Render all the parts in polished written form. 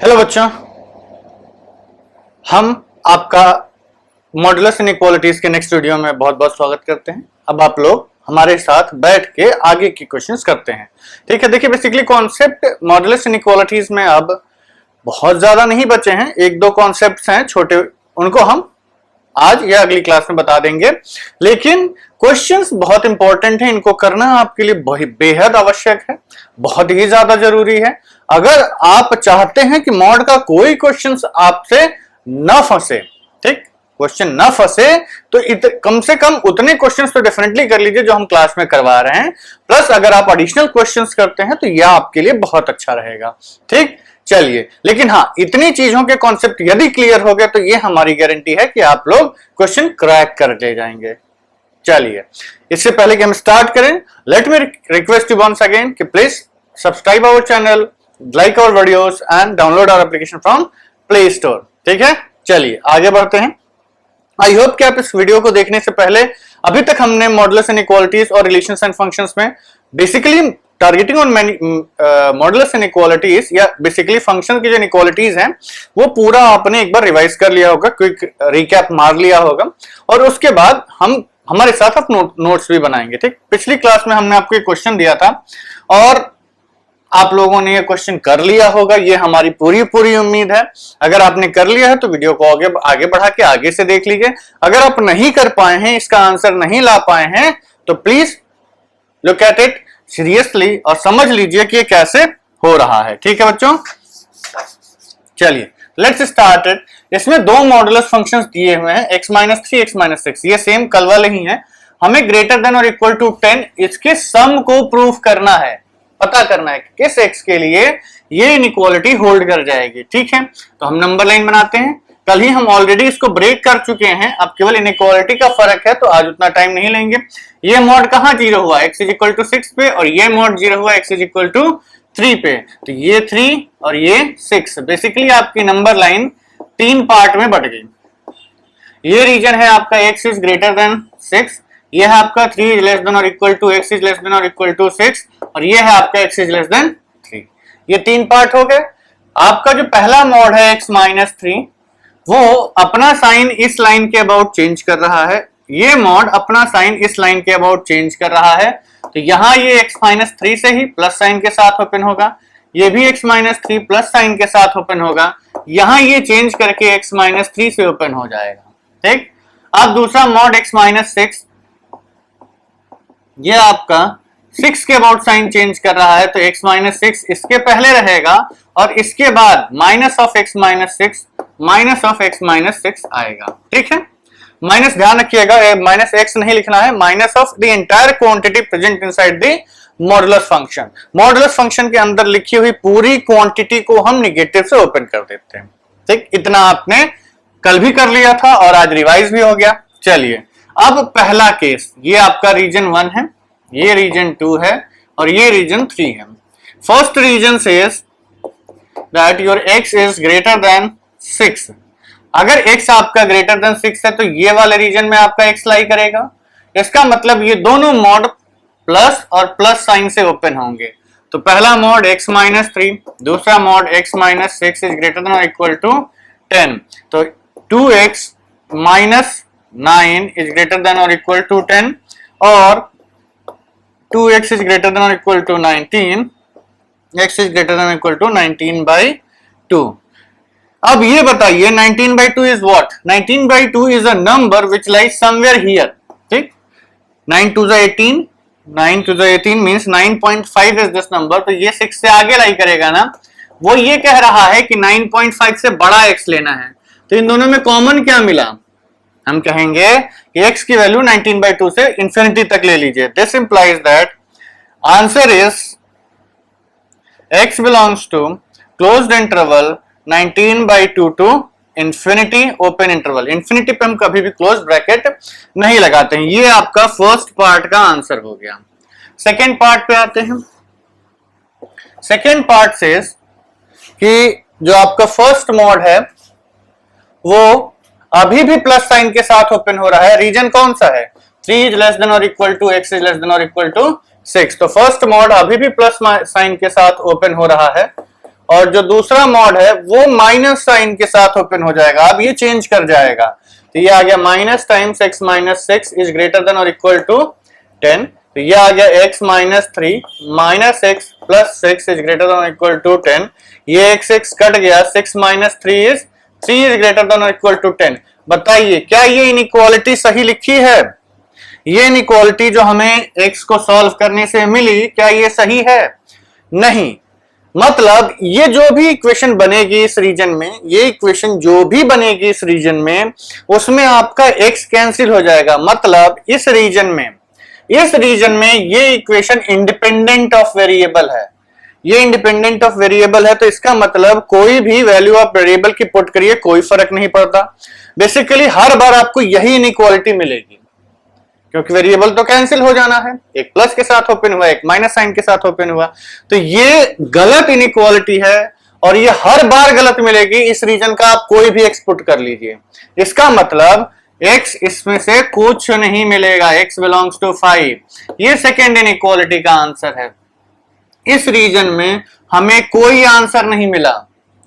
Hello बच्चों, हम आपका मॉडुलस इनइक्वालिटीज के नेक्स्ट वीडियो में बहुत बहुत स्वागत करते हैं। अब आप लोग हमारे साथ बैठ के आगे की क्वेश्चंस करते हैं। ठीक है, देखिए बेसिकली कॉन्सेप्ट मॉडुलस इनइक्वालिटीज में अब बहुत ज्यादा नहीं बचे हैं, एक दो कॉन्सेप्ट्स हैं छोटे, उनको हम आज या अगली क्लास में बता देंगे। लेकिन क्वेश्चंस बहुत इंपॉर्टेंट है, इनको करना आपके लिए बेहद आवश्यक है, बहुत ही ज्यादा जरूरी है। अगर आप चाहते हैं कि मॉड का कोई क्वेश्चंस आपसे न फंसे, ठीक, क्वेश्चन न फंसे, तो कम से कम उतने क्वेश्चंस तो डेफिनेटली कर लीजिए जो हम क्लास में करवा रहे हैं। प्लस अगर आप एडिशनल क्वेश्चंस करते हैं तो यह आपके लिए बहुत अच्छा रहेगा। ठीक, चलिए, लेकिन हाँ, इतनी चीजों के कॉन्सेप्ट यदि क्लियर हो गए तो ये हमारी गारंटी है कि आप लोग क्वेश्चन क्रैक कर ले जाएंगे। चलिए, इससे पहले कि हम स्टार्ट करें, let me request you once again कि please subscribe our channel, like our videos and download our application from play store. ठीक है, चलिए आगे बढ़ते हैं। आई होप कि आप इस वीडियो को देखने से पहले, अभी तक हमने मॉडुलस इनइक्वालिटीज और रिलेशंस एंड फंक्शंस में basically targeting on modulus inequalities या बेसिकली फंक्शन की जो इनइक्वालिटीज हैं वो पूरा आपने एक बार रिवाइज कर लिया होगा, क्विक रिकैप मार लिया होगा, और उसके बाद हम हमारे साथ आप नोट्स भी बनाएंगे। ठीक, पिछली क्लास में हमने आपको एक क्वेश्चन दिया था और आप लोगों ने ये क्वेश्चन कर लिया होगा, ये हमारी पूरी उम्मीद है। अगर आपने कर लिया है तो वीडियो को आगे बढ़ा के आगे से देख लीजिए। अगर आप नहीं कर पाए हैं, इसका आंसर नहीं ला पाए हैं, तो please look at it seriously और समझ लीजिए कि ये कैसे हो रहा है। ठीक है बच्चों, चलिए लेट्स स्टार्ट इट। इसमें दो मॉडुलस फंक्शंस दिए हुए हैं, x-3 x-6, ये सेम कल वाले ही हैं। हमें ग्रेटर देन और इक्वल टू 10 इसके सम को प्रूफ करना है, पता करना है कि किस x के लिए ये इनइक्वालिटी होल्ड कर जाएगी। ठीक है, तो हम नंबर लाइन बनाते हैं। कल ही हम ऑलरेडी इसको ब्रेक कर चुके हैं, अब केवल इनइक्वालिटी का फर्क है, तो आज उतना टाइम नहीं लेंगे। ये मॉड कहां 0 हुआ, x इज इक्वल टू 6 पे, और ये मॉड 0 हुआ x इज इक्वल टू 3 पे, तो ये 3 और ये 6। बेसिकली आपकी नंबर लाइन 3 पार्ट में बट गई। ये रीजन है आपका x इज ग्रेटर देन 6, ये है आपका 3 इज लेस देन और equal to x is less than और इक्वल टू 6, और ये है आपका x इज लेस देन 3। ये 3 पार्ट हो गए। आपका जो पहला मॉड है x-3, वो अपना साइन इस लाइन के अबाउट चेंज कर रहा है, ये मॉड अपना साइन इस लाइन के अबाउट चेंज कर रहा है। तो यहां ये x-3 से ही प्लस साइन के साथ ओपन होगा, ये भी x-3 प्लस साइन के साथ ओपन होगा, यहां ये चेंज करके x-3 से ओपन हो जाएगा। ठीक, अब दूसरा मॉड x-6, ये आपका 6 के अबाउट साइन चेंज कर रहा है, तो x-6 इसके पहले रहेगा और इसके बाद minus of x-6 minus of x-6 आएगा। ठीक है, माइनस ध्यान रखिएगा, माइनस x नहीं लिखना है, minus of the entire quantity present inside the modulus function. Modulus function के अंदर लिखी हुई पूरी क्वांटिटी को हम निगेटिव से ओपन कर देते हैं। ठीक, इतना आपने कल भी कर लिया था और आज रिवाइज भी हो गया। चलिए, अब पहला केस, ये आपका रीजन 1 है, ये रीजन 2 है और ये रीजन 3 है। First reason says that your x is greater than 6। अगर x आपका ग्रेटर देन 6 है तो ये वाले रीजन में आपका x लाई करेगा। इसका मतलब ये दोनों मॉड प्लस और प्लस साइन से ओपन होंगे। तो पहला मॉड x-3, दूसरा mod x-6 is greater than और इक्वल टू 10, तो 2x minus 9 is greater than और इक्वल टू 10, और 2x इज ग्रेटर देन और equal to 19, x is greater than equal to 19/2। अब ये बताइए 19/2 is what? 19/2 is a number which lies somewhere here. ठीक, 9 2 18, 9 2 18 means 9.5 is this number, तो ये 6 से आगे लाई करेगा ना। वो ये कह रहा है कि 9.5 से बड़ा x लेना है, तो इन दोनों में कॉमन क्या मिला? हम कहेंगे कि x की वैल्यू 19/2 से इंफिनिटी तक ले लीजिए। This implies that answer is x belongs to closed interval 19/2 to infinity open interval. Infinity पे हम कभी भी क्लोज ब्रैकेट नहीं लगाते हैं। ये आपका फर्स्ट पार्ट का आंसर हो गया। सेकेंड पार्ट पे आते हैं। सेकेंड पार्ट सेज कि जो आपका फर्स्ट मॉड है वो अभी भी प्लस साइन के साथ ओपन हो रहा है। रीजन कौन सा है? 3 इज लेस देन और equal to x is less than और इक्वल टू 6। तो फर्स्ट मॉड अभी भी प्लस साइन के साथ ओपन हो रहा है और जो दूसरा मॉड है वो माइनस साइन के साथ ओपन हो जाएगा। अब ये चेंज कर जाएगा, तो ये आ गया minus times x minus 6 is greater than और इक्वल टू 10। तो ये आ गया x minus 3 minus x plus 6 is greater than और इक्वल टू 10। ये x कट गया, 6 माइनस 3 इज ग्रेटर देन और इक्वल टू 10। बताइए क्या ये इनइक्वालिटी सही लिखी है? ये इनइक्वालिटी जो हमें x को सॉल्व करने से मिली, क्या ये सही है? नहीं। मतलब ये जो भी इक्वेशन बनेगी इस रीजन में, ये इक्वेशन जो भी बनेगी इस रीजन में, उसमें आपका x कैंसिल हो जाएगा। मतलब इस रीजन में ये इक्वेशन इंडिपेंडेंट ऑफ वेरिएबल है। ये इंडिपेंडेंट ऑफ वेरिएबल है, तो इसका मतलब कोई भी वैल्यू आप वेरिएबल की पुट करिए, कोई फर्क नहीं पड़ता। बेसिकली हर बार आपको यही इनइक्वालिटी मिलेगी, क्योंकि वेरिएबल तो कैंसिल हो जाना है। एक प्लस के साथ ओपन हुआ, एक माइनस साइन के साथ ओपन हुआ, तो ये गलत इनइक्वालिटी है और ये हर बार गलत मिलेगी। इस रीजन का आप कोई भी एक्स पुट कर लीजिए, इसका मतलब x इसमें से कुछ नहीं मिलेगा। x belongs to 5। ये सेकेंड इनइक्वालिटी का आंसर है। इस रीजन में हमें कोई आंसर नहीं मिला,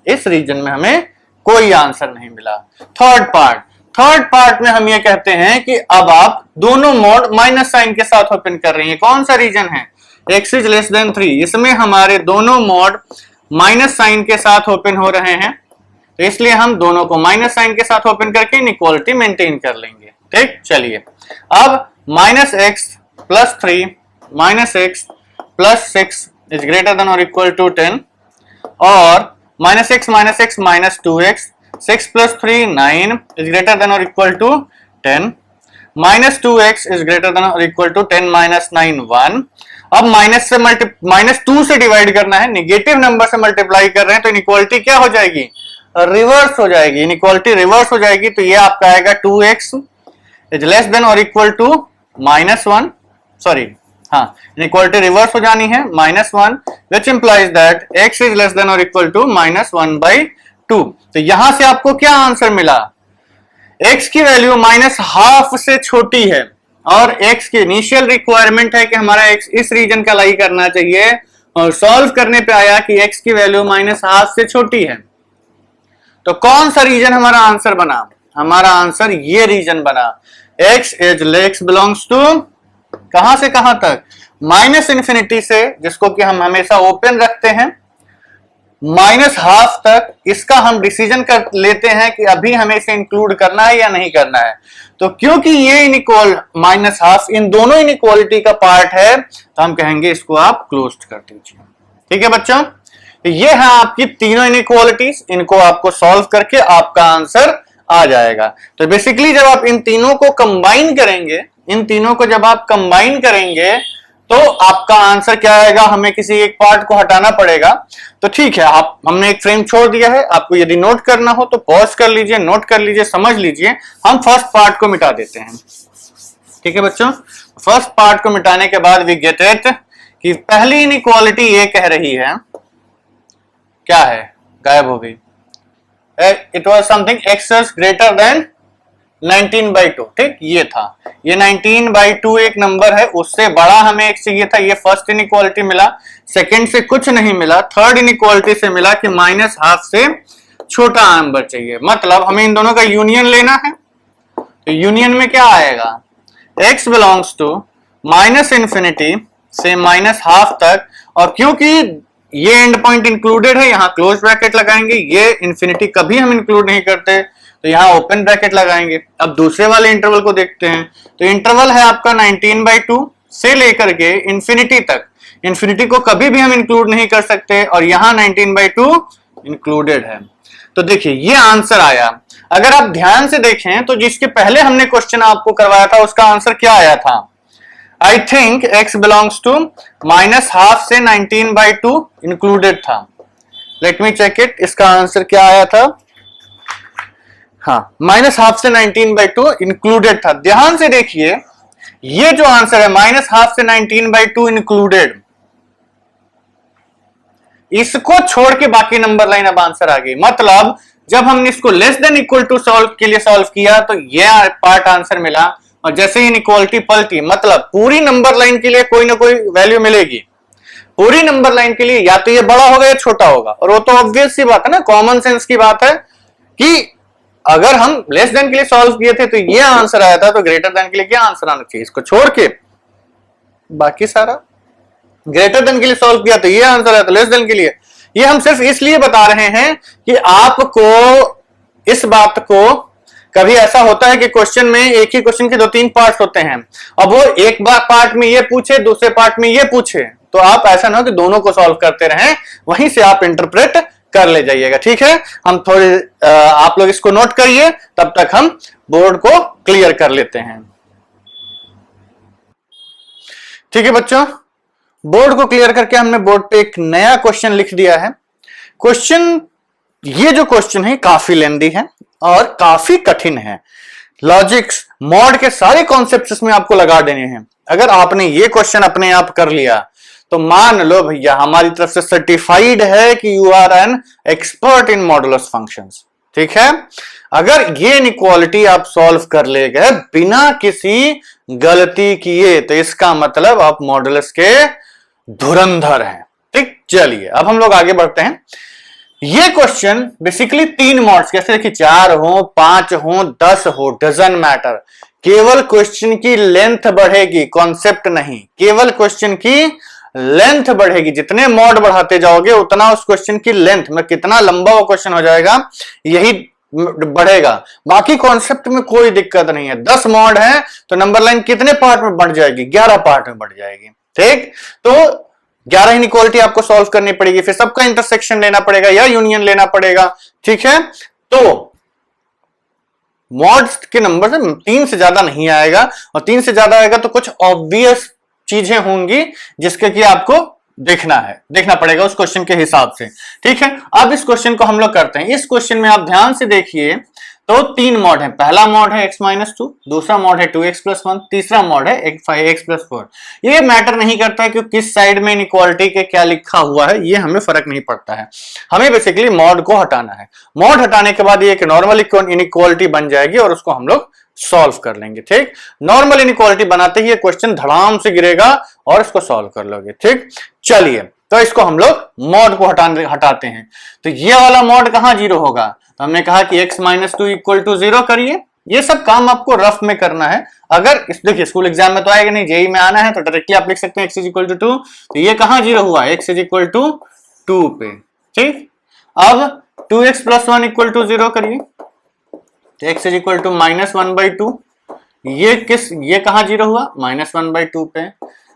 इस रीजन में हमें कोई आंसर नहीं मिला। थर्ड पार्ट में हम ये कहते हैं कि अब आप दोनों मोड माइनस साइन के साथ ओपन कर रही हैं। कौन सा रीजन है? x इज लेस देन 3, इसमें हमारे दोनों मोड माइनस साइन के साथ ओपन हो रहे हैं, तो इसलिए हम दोनों को माइनस साइन के साथ ओपन करके इनइक्वालिटी मेंटेन कर लेंगे। ठीक, चलिए अब minus x plus 3 minus x plus 6 is greater than और इक्वल टू 10 और minus x minus 2x 6 plus 3 9 is greater than or equal to 10 minus 2x is greater than or equal to 10 minus 9 1। अब minus 2 से divide करना है, negative number से multiply कर रहे हैं, तो इनइक्वालिटी क्या हो जाएगी? रिवर्स हो जाएगी। इनइक्वालिटी रिवर्स हो जाएगी, तो ये आपका आएगा 2x इज लेस देन और इक्वल टू -1। सॉरी, हाँ, इनइक्वालिटी रिवर्स हो जानी है -1, which implies that x is less than or equal to -1/2। तो यहां से आपको क्या आंसर मिला? x की वैल्यू -12 से छोटी है और x की इनिशियल रिक्वायरमेंट है कि हमारा x इस रीजन का लाई करना चाहिए, और सॉल्व करने पे आया कि x की वैल्यू -12 से छोटी है। तो कौन सा रीजन हमारा आंसर बना? हमारा आंसर ये रीजन बना। x बिलोंग्स टू कहां से कहां तक? -∞ से, जिसको कि हम हमेशा ओपन रखते हैं, -12 तक। इसका हम डिसीजन कर लेते हैं कि अभी हमें इसे इंक्लूड करना है या नहीं करना है। तो क्योंकि ये -12 इन दोनों इनइक्वालिटी का पार्ट है, तो हम कहेंगे इसको आप क्लोज कर दीजिए। ठीक है बच्चों, ये है आपकी तीनों इनइक्वालिटीज। इनको आपको सॉल्व करके आपका आंसर आ जाएगा। तो बेसिकली जब आप इन तीनों को कंबाइन करेंगे, जब आप कंबाइन करेंगे तो आपका आंसर क्या आएगा? हमें किसी एक पार्ट को हटाना पड़ेगा। तो ठीक है, आप हमने एक फ्रेम छोड़ दिया है। आपको यदि नोट करना हो तो पॉज कर लीजिए, नोट कर लीजिए, समझ लीजिए। हम फर्स्ट पार्ट को मिटा देते हैं। ठीक है बच्चों, फर्स्ट पार्ट को मिटाने के बाद वी गेट इट कि पहली इनइक्वालिटी ये कह रही है, क्या है? गायब हो गई। It was something x is greater then 19/2। ठीक, ये था। ये 19/2 एक नंबर है, उससे बड़ा हमें x चाहिए था। ये फर्स्ट इनइक्वालिटी मिला, सेकंड से कुछ नहीं मिला, थर्ड इनइक्वालिटी से मिला कि -12 से छोटा नंबर चाहिए। मतलब हमें इन दोनों का यूनियन लेना है। तो यूनियन में क्या आएगा? x बिलोंग्स टू -∞ से -12 तक, और क्योंकि ये एंड पॉइंट इंक्लूडेड है, यहां क्लोज ब्रैकेट लगाएंगे। ये इंफिनिटी कभी हम इंक्लूड नहीं करते, तो यहां ओपन ब्रैकेट लगाएंगे। अब दूसरे वाले इंटरवल को देखते हैं। तो इंटरवल है आपका 19/2 से लेकर के इंफिनिटी तक। इंफिनिटी को कभी भी हम इंक्लूड नहीं कर सकते, और यहां 19/2 इंक्लूडेड है। तो देखिए ये आंसर आया। अगर आप ध्यान से देखें तो जिसके पहले हमने क्वेश्चन आपको करवाया था उसका आंसर क्या आया था? I think x belongs to -12 से 19/2 इंक्लूडेड था। Let me check it. इसका आंसर क्या आया था? हाँ, -12 से 19/2 इंक्लूडेड था। ध्यान से देखिए, ये जो आंसर है -12 से 19/2 इंक्लूडेड, इसको छोड़ के बाकी नंबर लाइन अब आंसर आ गई। मतलब जब हमने इसको लेस देन इक्वल टू के लिए सॉल्व किया तो ये पार्ट आंसर मिला, और जैसे ही इनइक्वालिटी पलटी, मतलब पूरी नंबर लाइन के लिए कोई ना कोई वैल्यू मिलेगी। पूरी नंबर लाइन के लिए या तो ये बड़ा होगा या छोटा होगा, और वो तो ऑब्वियस सी बात है ना, कॉमन सेंस की बात है कि अगर हम लेस देन के लिए सॉल्व किए थे तो ये आंसर आया था, तो ग्रेटर देन के लिए क्या आंसर आना चाहिए, इसको छोड़ के बाकी सारा। ग्रेटर देन के लिए सॉल्व किया तो ये आंसर आया, तो लेस देन के लिए। ये हम सिर्फ इसलिए बता रहे हैं कि आपको इस बात को, कभी ऐसा होता है कि क्वेश्चन में एक ही क्वेश्चन के 2-3 पार्ट्स होते हैं, अब वो एक बार पार्ट में ये पूछे, दूसरे पार्ट में ये पूछे, तो आप ऐसा ना हो कि दोनों को सॉल्व करते रहें, वहीं से आप इंटरप्रेट कर ले जाइएगा। ठीक है, हम थोड़े आप लोग इसको नोट करिए, तब तक हम बोर्ड को क्लियर कर लेते हैं। ठीक है बच्चों, बोर्ड को क्लियर करके हमने बोर्ड पे एक नया क्वेश्चन लिख दिया है। क्वेश्चन, ये जो क्वेश्चन है काफी लेंदी है और काफी कठिन है। लॉजिक्स, मॉड के सारे कॉन्सेप्ट्स इसमें आपको लगा देने हैं। अगर आपने ये क्वेश्चन अपने आप कर लिया तो मान लो भैया हमारी तरफ से सर्टिफाइड है कि you are an expert in modulus functions. ठीक है, अगर ये इनइक्वालिटी आप सॉल्व कर ले गए बिना किसी गलती किए, तो इसका मतलब आप मॉडुलस के धुरंधर हैं। ठीक, चलिए अब हम लोग आगे बढ़ते हैं। ये क्वेश्चन बेसिकली 3 मॉड्स, कैसे देखिए 4 हो, 5 हो, 10 हो, डजंट मैटर, केवल क्वेश्चन की लेंथ बढ़ेगी, कॉन्सेप्ट नहीं, केवल क्वेश्चन की लेंथ बढ़ेगी। जितने मॉड बढ़ाते जाओगे उतना उस क्वेश्चन की लेंथ में, कितना लंबा वो क्वेश्चन हो जाएगा, यही बढ़ेगा। बाकी कॉन्सेप्ट में कोई दिक्कत नहीं है। 10 मॉड है तो नंबर लाइन कितने पार्ट में बढ़ जाएगी, 11 पार्ट में बढ़ जाएगी। ठीक, तो 11 इनइक्वालिटी आपको सॉल्व करनी पड़ेगी, फिर सबका इंटरसेक्शन लेना पड़ेगा या यूनियन लेना पड़ेगा। ठीक है, तो मॉड्स के नंबर से 3 से ज्यादा नहीं आएगा, और 3 से ज्यादा आएगा तो कुछ ऑब्वियस चीजें होंगी जिसके कि आपको देखना पड़ेगा उस क्वेश्चन के हिसाब से। ठीक है, अब इस क्वेश्चन को हम लोग करते हैं। इस क्वेश्चन में आप ध्यान से देखिए तो 3 मॉड है। पहला मॉड है x-2, दूसरा मॉड है 2x+1, तीसरा मॉड है 5x+4। ये मैटर नहीं करता है कि किस साइड में इनइक्वालिटी के क्या लिखा हुआ है, ये हमें फर्क नहीं पड़ता है। हमें बेसिकली मॉड को हटाना है। मॉड हटाने के बाद ये एक नॉर्मल इनइक्वालिटी बन जाएगी और उसको हम लोग सॉल्व कर लेंगे। ठीक, नॉर्मल इनइक्वालिटी बनाते ही ये क्वेश्चन धड़ाम से गिरेगा और इसको सॉल्व कर लोगे। ठीक, चलिए तो इसको हम लोग मॉड को हटाते हैं। तो ये वाला मॉड कहां 0 होगा, तो हमने कहा कि x-2 इक्वल टू 0 करिए। ये सब काम आपको रफ में करना है। अगर इस देखिए स्कूल एग्जाम में तो आएगा नहीं, जेई में आना है तो डायरेक्टली आप लिख सकते हैं x इज इक्वल टू 2। तो ये कहां 0 हुआ, x इज इक्वल टू 2 पे। ठीक, अब 2x+1 इक्वल टू 0 करिए, तो x इज इक्वल टू -1/2। ये कहां 0 हुआ, -1/2 पे।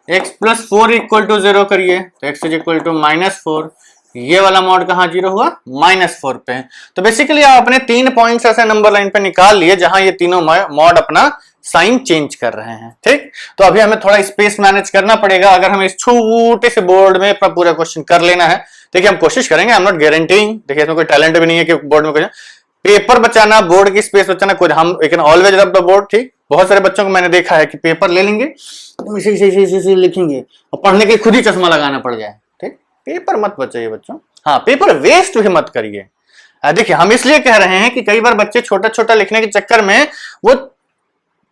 x+4 इक्वल टू 0 करिए, तो x इज इक्वल टू -4। ये वाला मॉड कहां 0 हुआ, -4 पे। तो बेसिकली आप अपने 3 पॉइंट्स ऐसे नंबर लाइन पे निकाल लिए जहां ये तीनों मॉड अपना साइन चेंज कर रहे हैं। ठीक, तो अभी हमें थोड़ा स्पेस मैनेज करना पड़ेगा अगर हमें इस छोटे से बोर्ड में पूरा क्वेश्चन कर लेना है। देखिए हम कोशिश करेंगे, आई एम नॉट गारंटीइंग, देखिए इसमें कोई टैलेंट भी नहीं है कि बोर्ड में कुछ पेपर बचाना, बोर्ड की स्पेस बचाना, खुद हम we can always rub the board. ठीक, बहुत सारे बच्चों को मैंने देखा है कि पेपर ले लेंगे तो इसे लिखेंगे और पढ़ने के खुद ही चश्मा लगाना पड़ जाए। ठीक, पेपर मत बचाइए बच्चों, हाँ पेपर वेस्ट भी मत करिए। देखिए हम इसलिए कह रहे हैं कि कई बार बच्चे छोटा छोटा लिखने के चक्कर में वो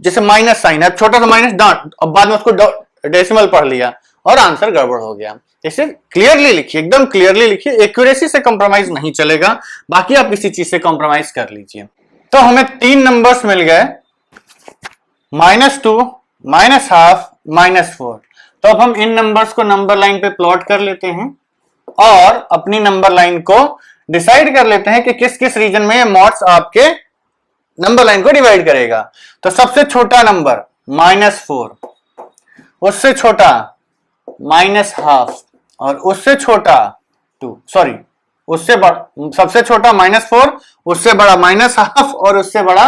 जैसे माइनस साइन है, छोटा सा माइनस डांट, अब बाद में उसको डेसिमल पढ़ लिया और आंसर गड़बड़ हो गया। इसे क्लियरली लिखिए, एकदम क्लियरली लिखिए, एक्यूरेसी से कॉम्प्रोमाइज नहीं चलेगा, बाकी आप किसी चीज से कॉम्प्रोमाइज कर लीजिए। तो हमें 3 नंबर्स मिल गए, -2, -12, -4। तो अब हम इन नंबर्स को नंबर लाइन पे प्लॉट कर लेते हैं और अपनी नंबर लाइन को डिसाइड कर लेते हैं कि किस किस रीजन में मॉड्स आपके नंबर लाइन को डिवाइड करेगा। तो सबसे छोटा नंबर -4, उससे छोटा -12 और उससे छोटा 2, सॉरी उससे बड़ा, सबसे छोटा -4, उससे बड़ा -12 और उससे बड़ा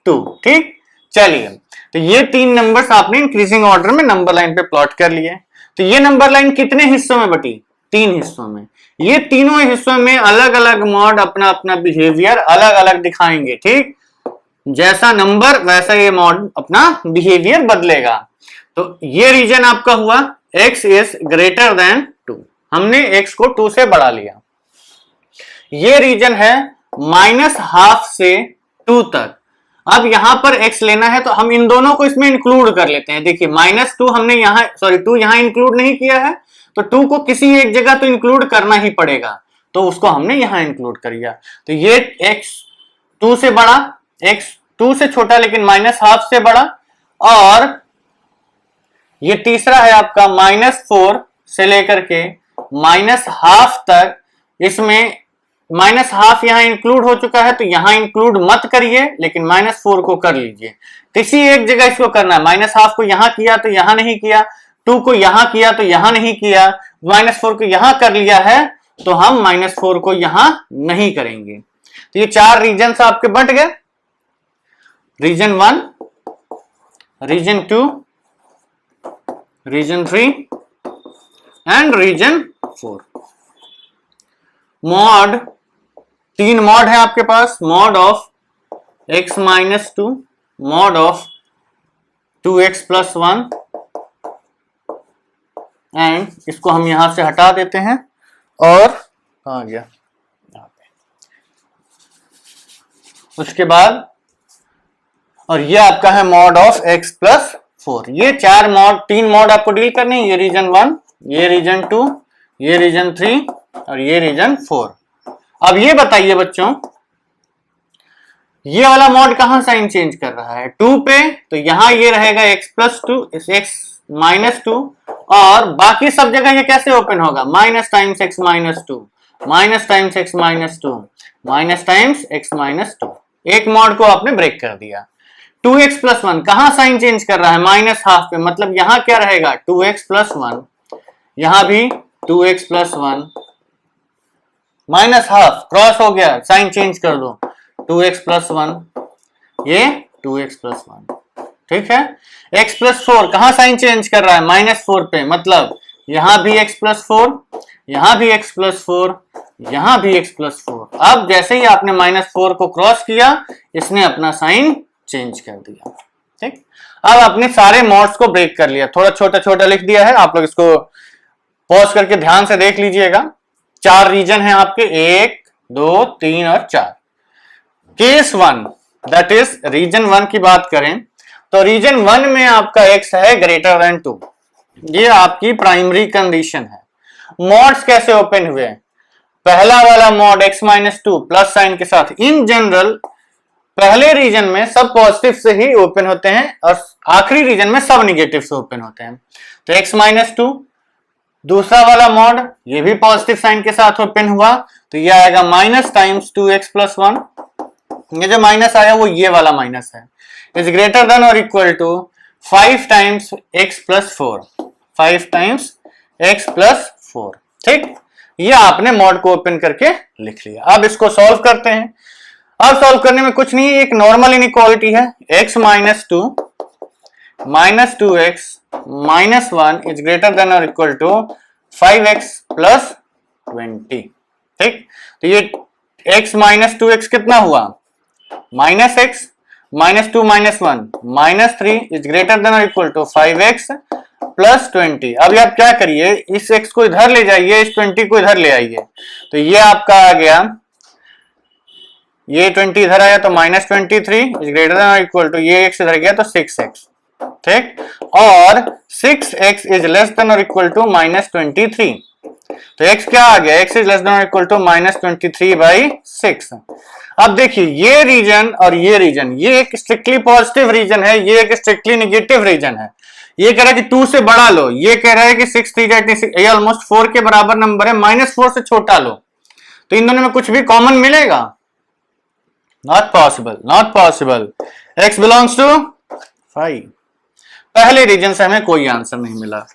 2। ठीक, चलिए तो ये 3 नंबर्स आपने इंक्रीजिंग ऑर्डर में नंबर लाइन पे प्लॉट कर लिए। तो ये नंबर लाइन कितने हिस्सों में बटी, 3 हिस्सों में। ये तीनों हिस्सों में अलग अलग मॉड अपना अपना बिहेवियर अलग अलग दिखाएंगे। ठीक, जैसा नंबर वैसा ये मॉड अपना बिहेवियर बदलेगा। तो ये रीजन आपका हुआ x इज ग्रेटर देन 2, हमने x को 2 से बढ़ा लिया। ये रीजन है -12 से 2 तक। अब यहां पर x लेना है तो हम इन दोनों को इसमें इंक्लूड कर लेते हैं। देखिए -2 हमने यहां, सॉरी 2 यहां इंक्लूड नहीं किया है, तो 2 को किसी एक जगह तो इंक्लूड करना ही पड़ेगा, तो उसको हमने यहां इंक्लूड कर लिया। तो ये x 2 से बड़ा, x 2 से छोटा लेकिन -½ से बड़ा, और ये तीसरा है आपका -4 से लेकर के -½ तक, इसमें -½ यहां इंक्लूड हो चुका है, तो यहां इंक्लूड मत करिए, लेकिन -4 को कर लीजिए। किसी एक जगह इसको करना है, -½ को यहां किया तो यहां नहीं किया, 2 को यहां किया तो यहां नहीं किया, -4 को यहां कर लिया है, तो हम -4 को यहां नहीं करेंगे। तो ये 4 रीजन आपके बंट गए, region 1, region 2, region 3 and region 4। Mod, 3 mod है आपके पास, mod of x - 2, mod of 2x + 1, and इसको हम यहां से हटा देते हैं, और कहां गया, यहां पे। उसके बाद, और ये आपका है मॉड ऑफ x + 4। ये 3 मॉड आपको डील करने हैं, ये रीजन 1, ये रीजन 2, ये रीजन 3 और ये रीजन 4। अब ये बताइए बच्चों, ये वाला मॉड कहां साइन चेंज कर रहा है, 2 पे, तो यहां ये रहेगा x + 2, x - 2, और बाकी सब जगह ये कैसे ओपन होगा, -× x - 2, -× x - 2, -× x - 2। एक मॉड को आपने ब्रेक कर दिया। 2x + 1 कहां साइन चेंज कर रहा है, -½ पे, मतलब यहां क्या रहेगा, 2x + 1, यहां भी 2x + 1, -½ क्रॉस हो गया, साइन चेंज कर दो, 2x + 1, ये 2x + 1, ठीक है। x + 4 कहां साइन चेंज कर रहा है, -4 पे, मतलब यहां भी x + 4, यहां भी x + 4, यहां भी x + 4। अब जैसे ही आपने -4 को क्रॉस किया, इसने अपना साइन चेंज कर दिया, ठीक। अब आपने सारे मॉड्स को ब्रेक कर लिया, थोड़ा छोटा छोटा लिख दिया है, आप लोग इसको पॉज करके ध्यान से देख लीजिएगा। 4 रीजन है आपके, 1, 2, 3 और 4। केस 1, दैट इज रीजन 1 की बात करें, तो रीजन 1 में आपका x है >2, ये आपकी प्राइमरी कंडीशन है। मॉड्स कैसे ओपन हुए, पहला वाला मॉड x - 2 प्लस साइन के साथ, इन जनरल पहले रीजन में सब पॉजिटिव से ही ओपन होते हैं, और आखिरी रीजन में सब निगेटिव से ओपन होते हैं। तो x - 2, दूसरा वाला मॉड, ये भी पॉजिटिव साइन के साथ ओपन हुआ, तो ये आएगा -× 2x + 1, ये जो माइनस आया वो ये वाला माइनस है, इज ग्रेटर देन और इक्वल टू 5 × x + 4, 5 × x + 4, ठीक। ये आपने मॉड को ओपन करके लिख लिया। अब इसको सॉल्व करते हैं। अब सॉल्व करने में कुछ नहीं, एक नॉर्मल इनइक्वालिटी है, x - 2 - 2x - 1 is greater than और इक्वल टू 5x + 20, ठीक। तो ये x - 2x कितना हुआ, -x - 2 - 1 -3 इज ग्रेटर देन और इक्वल टू 5x + 20। अब आप क्या करिए, इस x को इधर ले जाइए, इस 20 को इधर ले आइए, तो ये आपका आ गया, ये 20 इधर आया तो -23 इज ग्रेटर देन और इक्वल टू, ये x इधर गया तो 6x, ठीक, और 6x इज लेस देन और इक्वल टू -23, तो x क्या आ गया, x इज लेस देन और इक्वल टू -23/6। अब देखिए ये रीजन और ये रीजन, ये एक स्ट्रिक्टली पॉजिटिव रीजन है, ये एक स्ट्रिक्टली नेगेटिव रीजन है। ये कह रहा है कि 2 से बड़ा लो, ये कह रहा है कि 6 3 86, ये ऑलमोस्ट 4 के बराबर नंबर है, -4 से छोटा लो, तो इन दोनों में कुछ भी कॉमन मिलेगा, not possible, not possible. x belongs to 5। पहले रीजन से हमें कोई आंसर नहीं मिला।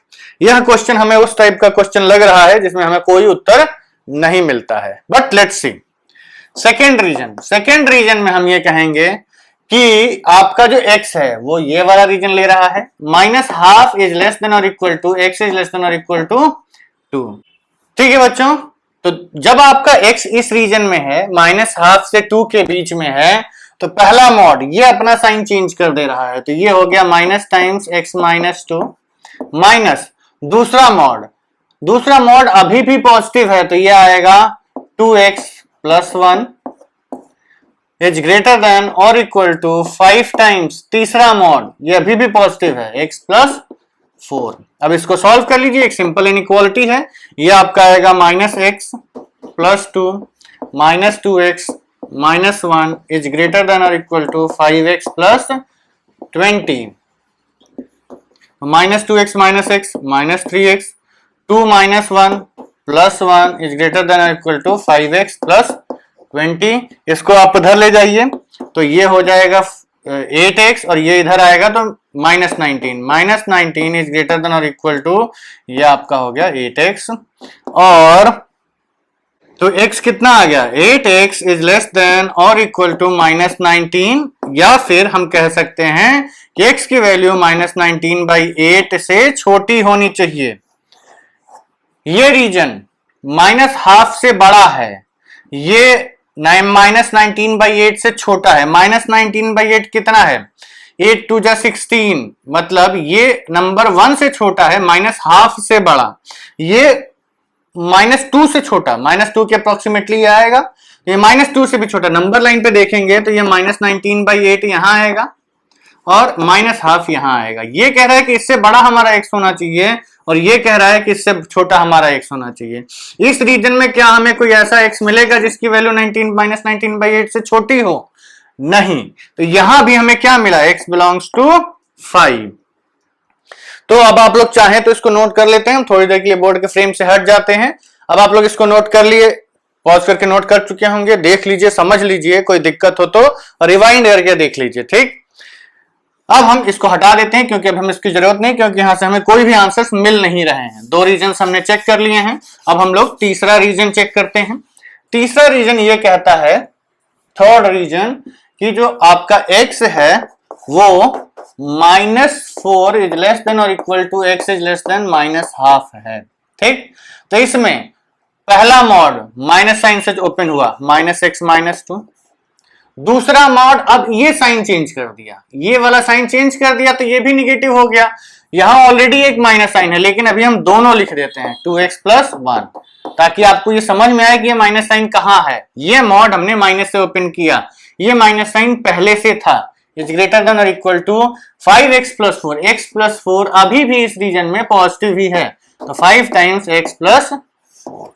यह क्वेश्चन हमें उस टाइप का क्वेश्चन लग रहा है जिसमें हमें कोई उत्तर नहीं मिलता है, but let's see second reason. Second reason में हम ये कहेंगे कि आपका जो x है वो ये वाला रीजन ले रहा है, -½ इज लेस देन और equal to x is less than और इक्वल टू 2, ठीक है बच्चों। तो जब आपका x इस रीजन में है, -½ से 2 के बीच में है, तो पहला मॉड ये अपना साइन चेंज कर दे रहा है, तो ये हो गया -× x - 2 माइनस दूसरा मॉड अभी भी पॉजिटिव है, तो ये आएगा 2x + 1 इज ग्रेटर देन और इक्वल टू 5 टाइम्स तीसरा मॉड, ये अभी भी पॉजिटिव है, x + 4। अब इसको सॉल्व कर लीजिए, एक सिंपल इनइक्वालिटी है, ये आपका आएगा -x + 2 -2x -1 is greater than और equal to 5x + 20। -2x -x -3x 2 - 1 + 1 is greater than और इक्वल टू 5x + 20। इसको आप उधर ले जाइए तो ये हो जाएगा 8x और ये इधर आएगा तो -19 इज ग्रेटर देन और इक्वल टू, ये आपका हो गया 8x। और तो x कितना आ गया, 8x इज लेस देन और इक्वल टू -19, या फिर हम कह सकते हैं कि x की वैल्यू -19/8 से छोटी होनी चाहिए। ये रीजन -12 से बड़ा है, ये -19/8 से छोटा है। -19/8 कितना है, 8 2 16, मतलब ये नंबर 1 से छोटा है, -12 से बड़ा, ये -2 से छोटा, -2 के अप्रोक्सीमेटली आएगा, ये -2 से भी छोटा। नंबर लाइन पे देखेंगे तो ये -19/8 यहां आएगा और -12 यहां आएगा। ये कह रहा है कि इससे बड़ा हमारा x होना चाहिए और ये कह रहा है कि इससे छोटा हमारा x होना चाहिए। इस रीजन में क्या हमें कोई ऐसा x मिलेगा जिसकी वैल्यू -19/8 से छोटी हो? नहीं। तो यहां भी हमें क्या मिला, x बिलोंग्स टू 5। तो अब आप लोग चाहें तो इसको नोट कर लेते हैं, हम थोड़ी देर के लिए बोर्ड के फ्रेम से हट जाते हैं। अब आप लोग इसको नोट कर लिए, पॉज करके नोट कर चुके होंगे, देख लीजिए, समझ लीजिए, कोई दिक्कत हो तो रिवाइंड करके देख लीजिए, ठीक। अब हम इसको हटा देते हैं क्योंकि अब हमें इसकी जरूरत नहीं, क्योंकि यहां से हमें कोई भी आंसर्स मिल नहीं रहे हैं। 2 रीजन हमने चेक कर लिए हैं, अब हम लोग तीसरा रीजन चेक करते हैं। तीसरा रीजन ये कहता है, थर्ड रीजन, कि जो आपका x है वो -4 इज लेस देन और equal to x is less than -12 है, ठीक। तो इसमें पहला मॉड माइनस साइन से ओपन हुआ, -x -2। दूसरा मॉड अब ये साइन चेंज कर दिया, ये वाला साइन चेंज कर दिया तो ये भी निगेटिव हो गया। यहां ऑलरेडी एक माइनस साइन है, लेकिन अभी हम दोनों लिख देते हैं 2x + 1, ताकि आपको ये समझ में आए कि ये माइनस साइन कहां है। ये मॉड हमने माइनस से ओपन किया, ये माइनस साइन पहले से था, इज ग्रेटर देन और इक्वल टू 5x + 4। x + 4 अभी भी इस रीजन में पॉजिटिव ही है, तो 5 टाइम्स x + 4,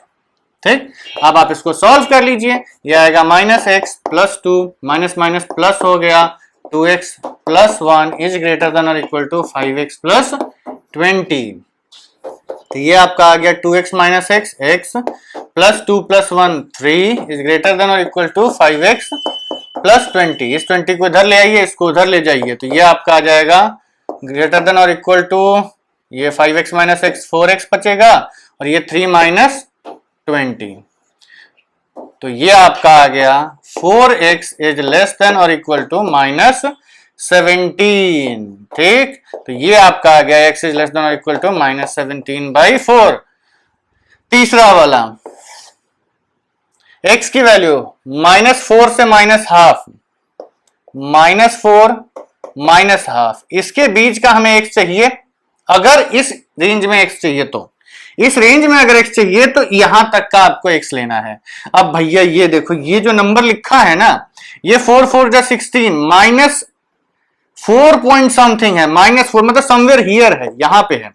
ठीक। अब आप इसको सॉल्व कर लीजिए, ये आएगा -x + 2 माइनस प्लस हो गया 2x + 1 इज ग्रेटर देन और इक्वल टू 5x + 20। तो ये आपका आ गया 2x - x, x + 2 + 1 3 is greater than और इक्वल टू 5x + 20। इस 20 को इधर ले आइए, इसको उधर ले जाइए, तो ये आपका आ जाएगा ग्रेटर देन और इक्वल टू, ये 5x - x 4x बचेगा और ये 3 - 20, तो ये आपका आ गया 4x इज लेस देन और इक्वल टू -17, ठीक। तो ये आपका आ गया x इज लेस देन और इक्वल टू -17/4। तीसरा वाला, x की वैल्यू -4 से -12, -4 -12, इसके बीच का हमें x चाहिए। अगर इस रेंज में x चाहिए तो, इस रेंज में अगर x चाहिए तो यहां तक का आपको x लेना है। अब भैया ये देखो, ये जो नंबर लिखा है ना, ये 4 4 जा 16, -4 पॉइंट समथिंग है, -4 मतलब समवेयर हियर है, यहां पे है।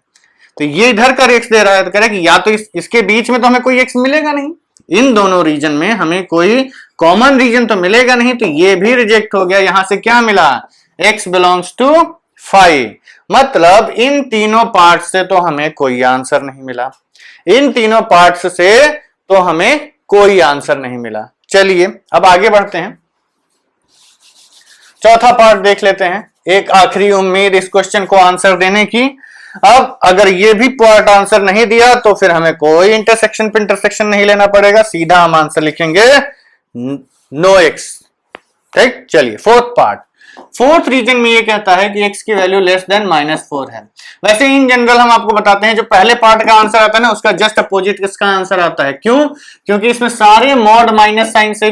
तो ये इधर का x दे रहा है, तो कह रहा है कि या तो इसके बीच में तो हमें कोई x मिलेगा नहीं, इन दोनों रीजन में हमें कोई कॉमन रीजन तो मिलेगा नहीं, तो ये भी रिजेक्ट हो गया। यहां से क्या मिला, x बिलोंग्स टू 5, मतलब इन तीनों पार्ट से तो हमें कोई आंसर नहीं मिला, इन तीनों पार्ट्स से तो हमें कोई आंसर नहीं मिला। चलिए अब आगे बढ़ते हैं, चौथा पार्ट देख लेते हैं, एक आखिरी उम्मीद इस क्वेश्चन को आंसर देने की। अब अगर ये भी पार्ट आंसर नहीं दिया तो फिर हमें कोई इंटरसेक्शन पे इंटरसेक्शन नहीं लेना पड़ेगा, सीधा हम आंसर लिखेंगे नो x, ठीक। चलिए फोर्थ पार्ट, फोर्थ रीजन में ये कहता है कि x की वैल्यू लेस देन -4 है। वैसे इन जनरल हम आपको बताते हैं, जो पहले पार्ट का आंसर आता है ना, उसका जस्ट अपोजिट इसका आंसर आता है। क्यों? क्योंकि इसमें सारे मॉड माइनस साइन से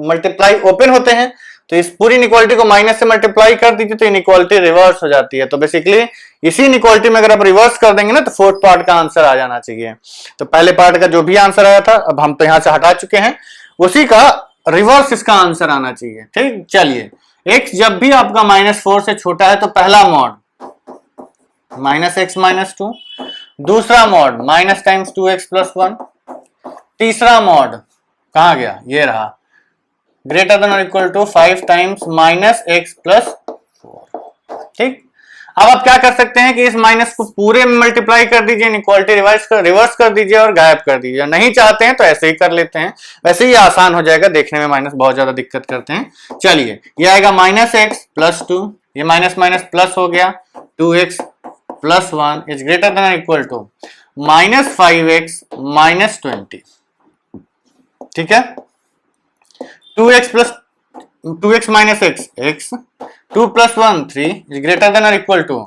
मल्टीप्लाई ओपन होते हैं, तो इस पूरी इनइक्वालिटी को माइनस से मल्टीप्लाई कर दीजिए तो इनइक्वालिटी रिवर्स हो जाती है। तो बेसिकली इसी इनइक्वालिटी में अगर आप रिवर्स कर देंगे ना, तो फोर्थ पार्ट का आंसर आ जाना चाहिए। तो पहले पार्ट का जो भी आंसर आया था, अब हम तो यहां से हटा चुके हैं, उसी का रिवर्स इसका आंसर आना चाहिए, ठीक। चलिए x जब भी आपका -4 से छोटा है तो पहला mod minus x minus two, दूसरा mod minus times 2x plus 1, तीसरा मॉड कहां गया, ये रहा, ग्रेटर देन और equal to 5 times minus x plus 4। ठीक, अब आप क्या कर सकते हैं कि इस माइनस को पूरे में मल्टीप्लाई कर दीजिए, इनइक्वालिटी रिवर्स कर दीजिए और गायब कर दीजिए। नहीं चाहते हैं तो ऐसे ही कर लेते हैं, वैसे ही आसान हो जाएगा, देखने में माइनस बहुत ज्यादा दिक्कत करते हैं। चलिए ये आएगा माइनस एक्स प्लस 2, ये माइनस माइनस प्लस हो गया, 2x plus 1 is greater than equal to minus 5x minus 20। ठीक है, 2x plus 2x minus x x, 2 plus 1 3 is greater than और equal to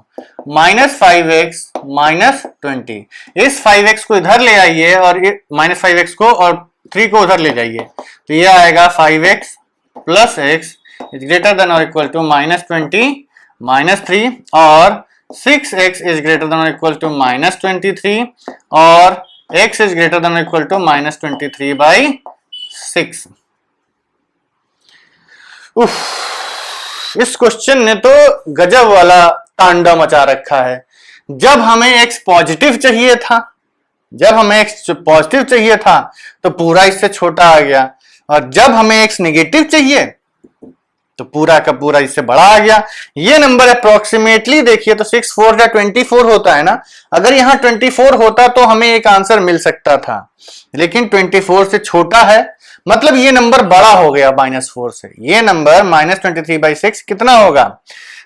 minus 5x minus 20। इस 5x को इधर ले आइए और माइनस 5x को और 3 को उधर ले जाइए, तो ये आएगा 5x plus x is greater than और इक्वल टू माइनस 20 माइनस 3, और 6x इज ग्रेटर देन और इक्वल टू माइनस 23, और x इज ग्रेटर देन और इक्वल टू माइनस 23 बाई 6। उफ, इस क्वेश्चन ने तो गजब वाला तांडव मचा रखा है। जब हमें x पॉजिटिव चाहिए था, जब हमें x पॉजिटिव चाहिए था तो पूरा इससे छोटा आ गया, और जब हमें x नेगेटिव चाहिए तो पूरा का पूरा इससे बड़ा आ गया। ये नंबर अप्रोक्सीमेटली देखिए तो 6 4 या 24 होता है ना, अगर यहां 24 होता तो हमें एक आंसर मिल सकता था, लेकिन 24 से छोटा है, मतलब ये नंबर बड़ा हो गया -4 से। ये नंबर -23/6 कितना होगा,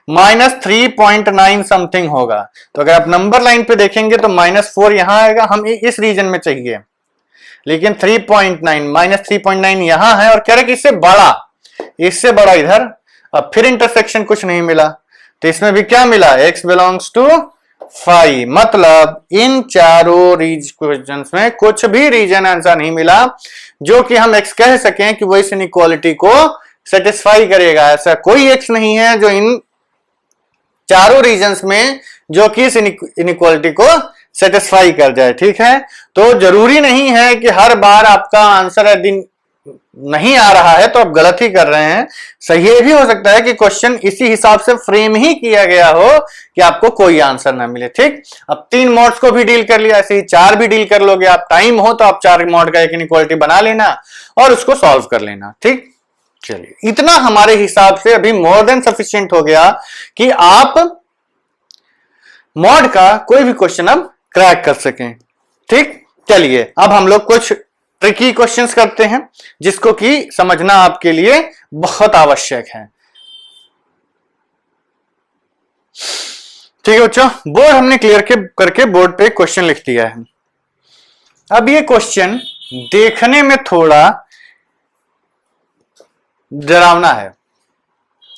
-3.9 समथिंग होगा। तो अगर आप नंबर लाइन पे देखेंगे तो -4 यहां आएगा, हम इस रीजन में चाहिए, लेकिन 3.9 -3.9 यहां है, और कह रहे कि इससे बड़ा इधर। अब फिर इंटरसेक्शन कुछ नहीं मिला, तो इसमें भी क्या मिला, x बिलोंग्स टू 5, मतलब इन चारों क्वेश्चंस में कुछ भी रीजन आंसर नहीं मिला जो कि हम x कह सकें कि वो इस इनइक्वालिटी को सेटिस्फाई करेगा। ऐसा कोई x नहीं है जो इन चारों रीजन्स में जो कि इस इनइक्वालिटी को सेटिस्फाई कर जाए। ठीक है, तो जरूरी नहीं है कि हर बार आपका आंसर यदि नहीं आ रहा है तो आप गलत ही कर रहे हैं। सही ये भी हो सकता है कि क्वेश्चन इसी हिसाब से फ्रेम ही किया गया हो कि आपको कोई आंसर ना मिले। ठीक, अब 3 मॉड्स को भी डील कर लिया, ऐसे ही 4 भी डील कर लोगे आप, टाइम हो तो आप 4 मॉड का एक इनइक्वालिटी बना लेना और उसको सॉल्व कर लेना। ठीक, चलिए इतना हमारे हिसाब से अभी मोर देन सफिशिएंट हो गया कि आप मॉड का कोई भी क्वेश्चन अब क्रैक कर सकें। ठीक, चलिए अब हम लोग कुछ ट्रिकी क्वेश्चंस करते हैं जिसको कि समझना आपके लिए बहुत आवश्यक है। ठीक है बच्चों, बोर्ड हमने क्लियर करके बोर्ड पे क्वेश्चन लिख दिया है। अब ये क्वेश्चन देखने में थोड़ा डरावना है,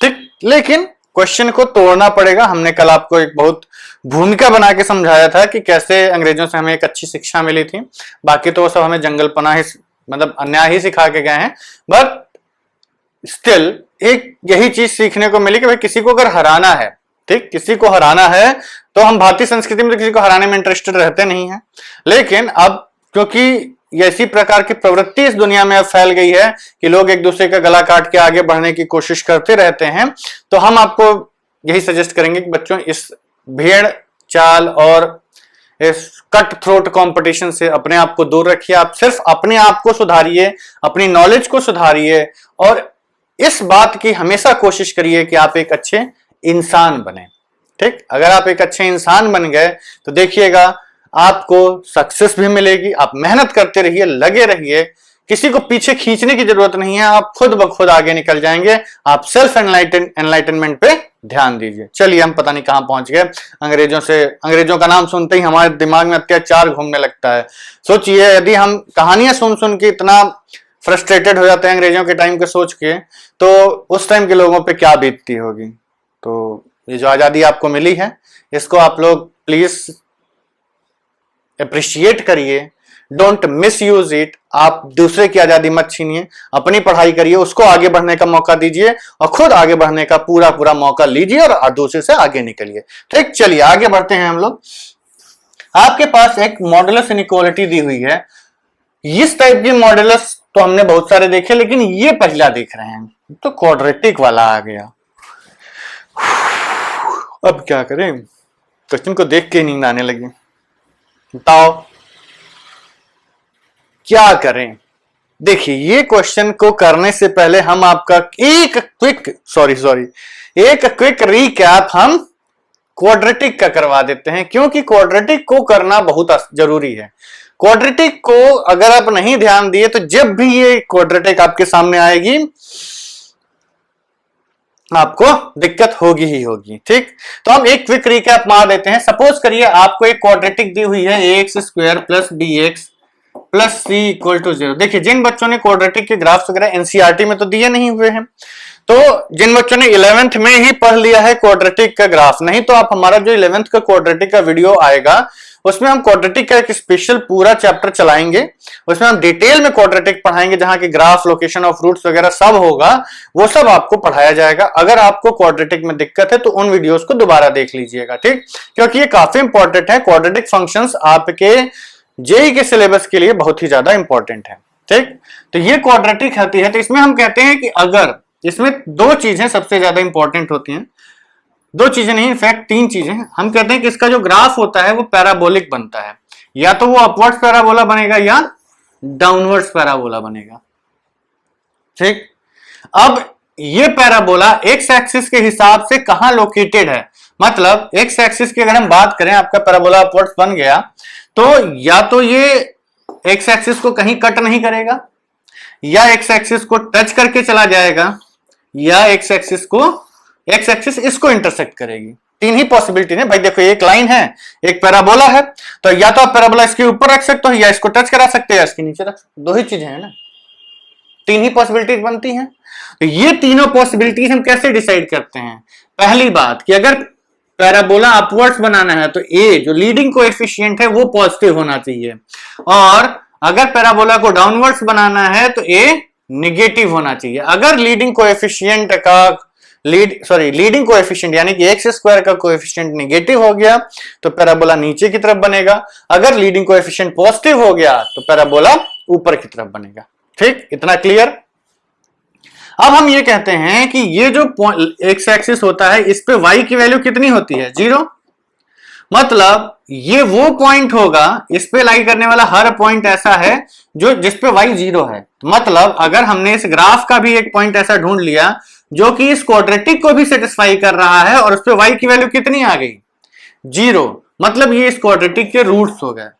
ठीक, लेकिन क्वेश्चन को तोड़ना पड़ेगा। हमने कल आपको एक बहुत भूमिका बना के समझाया था कि कैसे अंग्रेजों से हमें एक अच्छी शिक्षा मिली थी, बाकी तो वो सब हमें जंगलपना ही मतलब अन्याय ही सिखा के गए हैं, बट स्टिल एक यही चीज सीखने को मिली कि भाई किसी को अगर हराना है, ठीक, किसी को हराना है तो हम भारतीय संस्कृति में तो किसी को हराने में इंटरेस्टेड रहते नहीं है, लेकिन अब क्योंकि ऐसी प्रकार की प्रवृत्ति इस दुनिया में अब फैल गई है कि लोग एक दूसरे का गला काट के आगे बढ़ने की कोशिश करते रहते हैं, तो हम आपको यही सजेस्ट करेंगे कि बच्चों इस भेड़ चाल और इस कट थ्रोट कंपटीशन से अपने आप को दूर रखिए। आप सिर्फ अपने आप को सुधारिए, अपनी नॉलेज को सुधारिए, और इस बात की हमेशा कोशिश करिए कि आप एक अच्छे इंसान बने। ठीक, अगर आप एक अच्छे इंसान बन गए तो देखिएगा आपको सक्सेस भी मिलेगी। आप मेहनत करते रहिए, लगे रहिए, किसी को पीछे खींचने की जरूरत नहीं है, आप खुद ब खुद आगे निकल जाएंगे। आप सेल्फ एनलाइटनमेंट पे ध्यान दीजिए। चलिए हम पता नहीं कहां पहुंच गए, अंग्रेजों का नाम सुनते ही हमारे दिमाग में अत्याचार घूमने लगता है। सोचिए यदि हम कहानियां सुन सुन के इतना फ्रस्ट्रेटेड हो जाते हैं अंग्रेजों के टाइम के सोच के, तो उस टाइम के लोगों पे क्या बीतती होगी। तो ये जो आजादी आपको मिली है इसको आप लोग प्लीज अप्रिशिएट करिए, डोंट मिस यूज इट। आप दूसरे की आजादी मत छीनिए, अपनी पढ़ाई करिए, उसको आगे बढ़ने का मौका दीजिए और खुद आगे बढ़ने का पूरा मौका लीजिए और दूसरे से आगे निकलिए। ठीक, चलिए आगे बढ़ते हैं हम लोग। आपके पास एक मॉडुलस इनइक्वालिटी दी हुई है। इस टाइप की मॉडुलस तो हमने बहुत सारे देखे, लेकिन ये पहला देख रहे हैं, तो क्वाड्रेटिक वाला आ गया। अब क्या करें, क्वेश्चन को देख के नींद आने लगी। बताओ क्या करें। देखिए ये क्वेश्चन को करने से पहले हम आपका एक क्विक रीकैप हम क्वाड्रेटिक का करवा देते हैं, क्योंकि क्वाड्रेटिक को करना बहुत जरूरी है। क्वाड्रेटिक को अगर आप नहीं ध्यान दिए तो जब भी ये क्वाड्रेटिक आपके सामने आएगी आपको दिक्कत होगी ही होगी। ठीक, तो हम एक क्विक रिकैप मार देते हैं। सपोज करिए आपको एक क्वाड्रेटिक दी हुई है ax square plus bx plus c equal to 0। देखिए जिन बच्चों ने क्वाड्रेटिक के ग्राफ्स वगैरह एनसीईआरटी में तो दिए नहीं हुए हैं, तो जिन बच्चों ने 11th में ही पढ़ लिया है क्वाड्रेटिक का ग्राफ, नहीं तो आप हमारा जो 11th का क्वाड्रेटिक का वीडियो आएगा उसमें हम क्वाड्रेटिक का एक स्पेशल पूरा चैप्टर चलाएंगे। उसमें हम डिटेल में क्वाड्रेटिक पढ़ाएंगे, जहां की ग्राफ, लोकेशन ऑफ रूट्स वगैरह सब होगा, वो सब आपको पढ़ाया जाएगा। अगर आपको क्वाड्रेटिक में दिक्कत है तो उन वीडियोस को दोबारा देख लीजिएगा। ठीक, क्योंकि ये काफी इंपॉर्टेंट है। क्वाड्रेटिक फंक्शंस आपके जेईई के सिलेबस के लिए बहुत ही ज्यादा इंपॉर्टेंट है। ठीक, तो ये क्वाड्रेटिक होती है। तो इसमें हम कहते हैं कि अगर इसमें दो चीजें सबसे ज्यादा इंपॉर्टेंट होती हैं, दो चीजें नहीं इनफैक्ट तीन चीजें। हम कहते हैं कि इसका जो ग्राफ होता है वो पैराबोलिक बनता है, या तो वो अपवर्ड्स पैराबोला बनेगा या डाउनवर्ड्स पैराबोला बनेगा। ठीक, अब ये पैराबोला एक्स एक्सिस के हिसाब से कहां लोकेटेड है, मतलब एक्स एक्सिस की अगर हम बात करें, आपका पैराबोला अपवर्ड्स बन गया तो या तो ये एक्स एक्सिस को कहीं कट नहीं करेगा, या एक्स एक्सिस को टच करके चला जाएगा, या एक्स एक्सिस इसको इंटरसेक्ट करेगी। तीन ही पॉसिबिलिटी है भाई। देखो एक लाइन है, एक पैराबोला है, तो या तो आप पैराबोला इसके ऊपर रख सकते हो, या इसको टच करा सकते हो, या इसके नीचे रख सकते हो। दो ही चीजें हैं ना, तीन ही पॉसिबिलिटीज बनती हैं। तो ये तीनों पॉसिबिलिटीज हम कैसे डिसाइड करते हैं? पहली बात कि अगर पैराबोला अपवर्ड्स बनाना है तो ए जो लीडिंग कोएफिशिएंट है वो पॉजिटिव होना चाहिए, और अगर पैराबोला को डाउनवर्ड्स बनाना है तो ए निगेटिव होना चाहिए। अगर लीडिंग कोएफिशिएंट यानी कि एक्स स्क्वायर का कोएफिशिएंट निगेटिव हो गया तो पैराबोला नीचे की तरफ बनेगा। अगर लीडिंग कोएफिशिएंट पॉजिटिव हो गया तो पैराबोला ऊपर की तरफ बनेगा। ठीक, इतना क्लियर। अब हम ये कहते हैं कि ये जो एक्स एक्सिस होता है इस पे y की वैल्यू कितनी होती है? 0। मतलब ये वो पॉइंट होगा, इस पे लाई करने वाला हर पॉइंट ऐसा है जो जिस पे y 0 है। मतलब अगर हमने इस ग्राफ का भी एक पॉइंट ऐसा ढूंढ लिया जो कि इस क्वाड्रेटिक को भी सेटिस्फाई कर रहा है और उस पे y की वैल्यू कितनी आ गई? 0, मतलब ये इस क्वाड्रेटिक के रूट्स हो गए।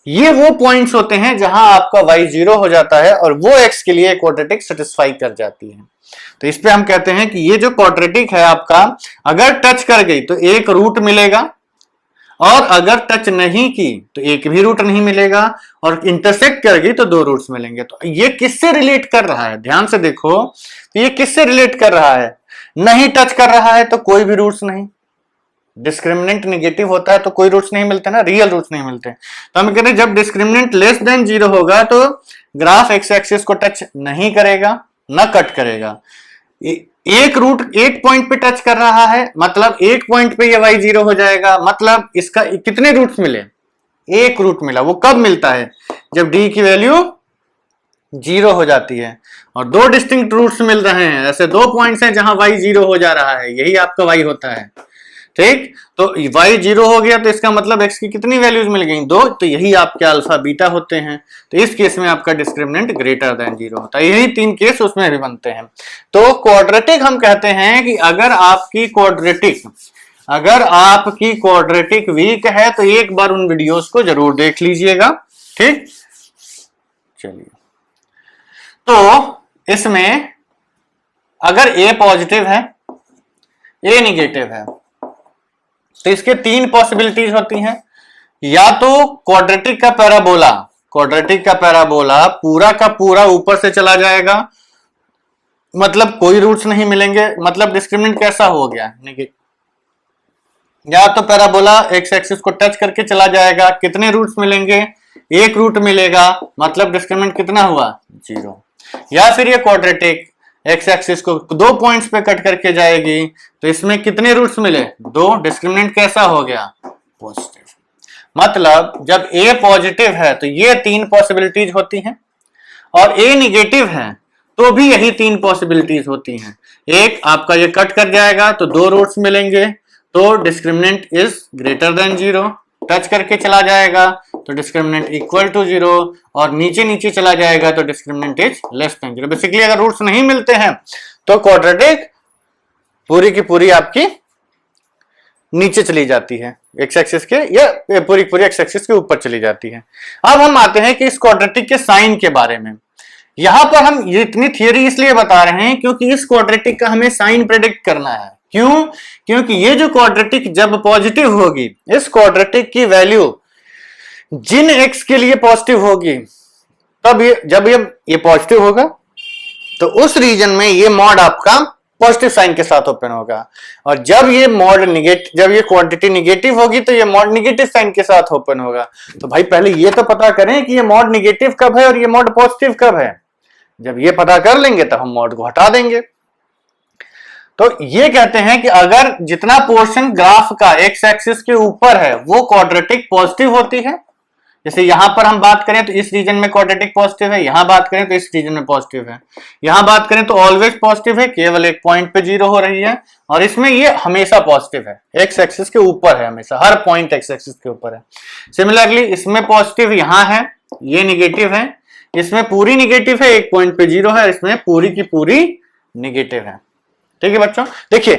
ये वो पॉइंट्स होते हैं जहां आपका y 0 हो जाता है और वो x के लिए क्वाड्रेटिक सेटिस्फाई कर जाती है। तो इस पे हम कहते हैं कि ये जो क्वाड्रेटिक है आपका, अगर टच कर गई तो एक रूट मिलेगा, और अगर टच नहीं की तो एक भी रूट नहीं मिलेगा, और इंटरसेक्ट कर गई तो दो रूट्स मिलेंगे। तो ये किससे रिलेट कर रहा है? ध्यान से देखो, तो ये किससे रिलेट कर रहा है? नहीं टच कर रहा है तो कोई भी रूट्स नहीं, डिस्क्रिमिनेंट नेगेटिव होता है तो कोई रूट्स नहीं मिलते ना, रियल रूट्स नहीं मिलते। तो हम कहते हैं जब डिस्क्रिमिनेंट लेस देन 0 होगा तो ग्राफ एक्स एक्सिस को टच नहीं करेगा, ना कट करेगा। एक रूट एक पॉइंट पे टच कर रहा है, मतलब एक पॉइंट पे ये y 0 हो जाएगा। मतलब इसका कितने रूट्स मिले? एक रूट मिला। वो कब मिलता है? जब d की वैल्यू 0 हो जाती है, और दो डिस्टिंक्ट रूट्स मिल रहे हैं। ऐसे दो पॉइंट्स हैं जहां y 0 हो जा रहा है, यही आपका y होता है। ठीक, तो y 0 हो गया तो इसका मतलब x की कितनी वैल्यूज मिल गई? 2। तो यही आपके अल्फा बीटा होते हैं। तो इस केस में आपका डिस्क्रिमिनेंट ग्रेटर देन 0 होता है। यही तीन केस उसमें भी बनते हैं। तो क्वाड्रेटिक हम कहते हैं कि अगर आपकी क्वाड्रेटिक वीक है तो एक बार उन वीडियोस को जरूर देख लीजिएगा। ठीक, चलिए, तो इसमें अगर a पॉजिटिव है, a निगेटिव है, तो इसके तीन पॉसिबिलिटीज होती हैं। या तो क्वाड्रेटिक का पैराबोला पूरा का पूरा ऊपर से चला जाएगा, मतलब कोई रूट्स नहीं मिलेंगे, मतलब डिस्क्रिमिनेंट कैसा हो गया? नेगेटिव। या तो पैराबोला एक्स एक्सिस को टच करके चला जाएगा, कितने रूट्स मिलेंगे? एक रूट मिलेगा, मतलब डिस्क्रिमिनेंट कितना हुआ? 0। या फिर ये क्वाड्रेटिक एक्स एक्सिस को दो पॉइंट्स पे कट करके जाएगी, तो इसमें कितने रूट्स मिले? 2। डिस्क्रिमिनेंट कैसा हो गया? पॉजिटिव। मतलब जब a पॉजिटिव है तो ये तीन पॉसिबिलिटीज होती हैं, और a निगेटिव है तो भी यही तीन पॉसिबिलिटीज होती हैं। एक, आपका ये कट कर जाएगा तो दो रूट्स मिलेंगे, तो discriminant is greater than 0, touch करके चला जाएगा तो डिस्क्रिमिनेंट इक्वल टू 0, और नीचे नीचे चला जाएगा तो discriminant is less than 0। Basically अगर रूट्स नहीं मिलते हैं तो क्वाड्रेटिक पूरी की पूरी आपकी नीचे चली जाती है एक्स एक्सिस के, या पूरी पूरी एक्स एक्सिस के ऊपर चली जाती है। अब हम आते हैं कि इस क्वाड्रेटिक के साइन के बारे में। यहां पर हम ये इतनी थियरी इसलिए बता रहे हैं क्योंकि इस क्वाड्रेटिक का हमें साइन प्रेडिक्ट करना है। क्यों? क्योंकि ये जो क्वाड्रेटिक जब पॉजिटिव होगी, इस क्वाड्रेटिक की वैल्यू जिन एक्स के लिए पॉजिटिव होगी, तब जब ये पॉजिटिव होगा तो उस रीजन में ये मॉड आपका पॉजिटिव साइन के साथ ओपन होगा, और जब ये मॉड जब ये क्वांटिटी निगेटिव होगी तो ये मॉड निगेटिव साइन के साथ ओपन होगा। तो भाई पहले ये तो पता करें कि ये मॉड निगेटिव कब है और ये मॉड पॉजिटिव कब है। जब ये पता कर लेंगे तो हम मॉड को हटा देंगे। तो ये कहते हैं कि अगर जितना पोर्शन ग्राफ का एक्स एक्सिस के ऊपर है वो क्वाड्रेटिक पॉजिटिव होती है, जैसे यहां पर हम बात करें तो इस रीजन में क्वाड्रेटिक पॉजिटिव है, यहां बात करें तो इस रीजन में पॉजिटिव है, यहां बात करें तो ऑलवेज पॉजिटिव है, केवल एक पॉइंट पे 0 हो रही है, और इसमें ये हमेशा पॉजिटिव है, एक्स एक्सिस के ऊपर है, हमेशा हर पॉइंट एक्स एक्सिस के ऊपर है। सिमिलरली इसमें पॉजिटिव यहां है, ये निगेटिव है, इसमें पूरी निगेटिव है, एक पॉइंट पे 0 है, इसमें पूरी की पूरी निगेटिव है। ठीक है बच्चों, देखिए